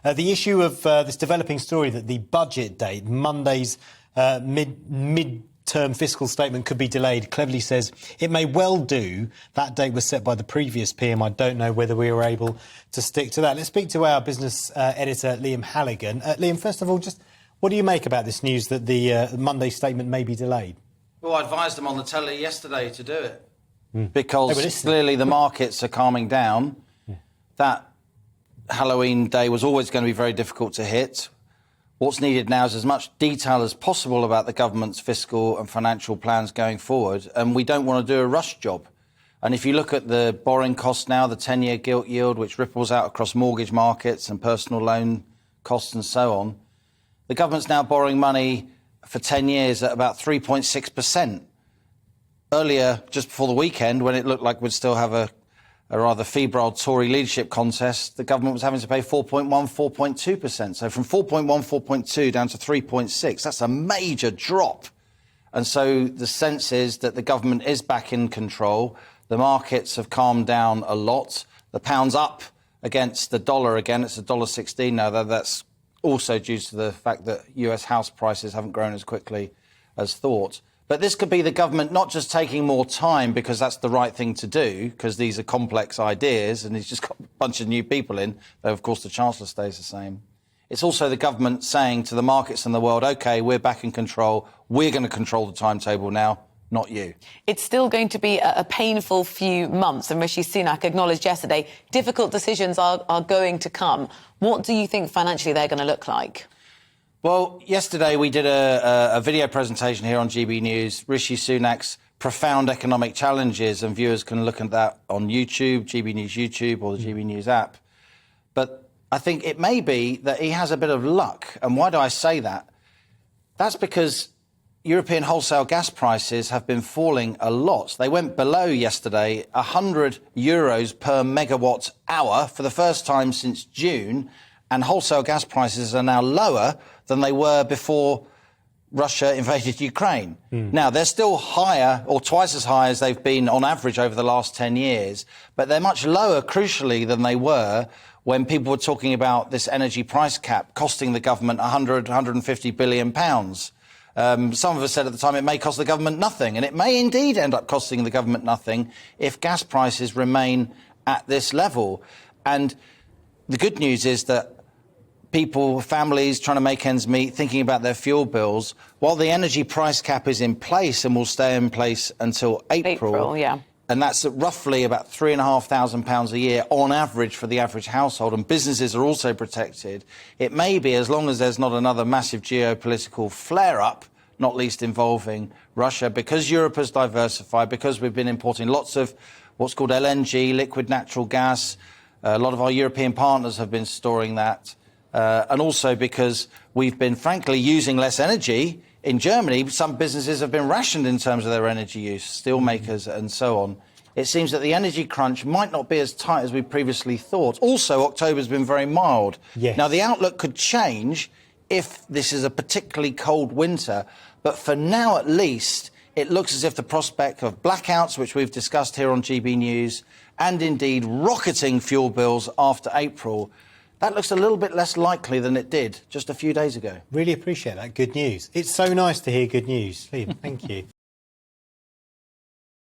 The issue of this developing story that the budget date, Monday's mid-term fiscal statement, could be delayed, cleverly says it may well do. That date was set by the previous PM. I don't know whether we were able to stick to that. Let's speak to our business editor, Liam Halligan. Liam, first of all, just what do you make about this news that the Monday statement may be delayed? Well, I advised them on the telly yesterday to do it because clearly the markets are calming down. That Halloween day was always going to be very difficult to hit. What's needed now is as much detail as possible about the government's fiscal and financial plans going forward, and we don't want to do a rush job. And if you look at the borrowing costs now, the 10-year gilt yield, which ripples out across mortgage markets and personal loan costs and so on, the government's now borrowing money for 10 years at about 3.6%. Earlier, just before the weekend, when it looked like we'd still have a rather febrile Tory leadership contest, the government was having to pay 4.1%, 4.2%. So from 4.1, 4.2 down to 3.6, that's a major drop. And so the sense is that the government is back in control. The markets have calmed down a lot. The pound's up against the dollar again. It's $1.16 now, though that's also due to the fact that US house prices haven't grown as quickly as thought. But this could be the government not just taking more time because that's the right thing to do, because these are complex ideas and he's just got a bunch of new people in, though, of course, the Chancellor stays the same. It's also the government saying to the markets and the world, OK, we're back in control. We're going to control the timetable now, not you. It's still going to be a painful few months, and Rishi Sunak acknowledged yesterday difficult decisions are going to come. What do you think financially they're going to look like? Well, yesterday we did a video presentation here on GBNews, Rishi Sunak's profound economic challenges, and viewers can look at that on YouTube, GBNews YouTube or the GBNews app. But I think it may be that he has a bit of luck. And why do I say that? That's because European wholesale gas prices have been falling a lot. They went below yesterday €100 per megawatt hour for the first time since June, and wholesale gas prices are now lower than they were before Russia invaded Ukraine. Now, they're still higher or twice as high as they've been on average over the last 10 years, but they're much lower, crucially, than they were when people were talking about this energy price cap costing the government £150 billion. Some of us said at the time it may cost the government nothing, and it may indeed end up costing the government nothing if gas prices remain at this level. And the good news is that people, families trying to make ends meet, thinking about their fuel bills, while the energy price cap is in place and will stay in place until April, and that's at roughly about £3,500 a year on average for the average household, and businesses are also protected, it may be, as long as there's not another massive geopolitical flare-up, not least involving Russia, because Europe has diversified, because we've been importing lots of what's called LNG, liquid natural gas. A lot of our European partners have been storing that. And also because we've been, frankly, using less energy. In Germany, some businesses have been rationed in terms of their energy use, steelmakers and so on. It seems that the energy crunch might not be as tight as we previously thought. Also, October's been very mild. Yes. Now, the outlook could change if this is a particularly cold winter. But for now, at least, it looks as if the prospect of blackouts, which we've discussed here on GB News, and indeed rocketing fuel bills after April, that looks a little bit less likely than it did just a few days ago. Really appreciate that. Good news. It's so nice to hear good news. Liam, thank you.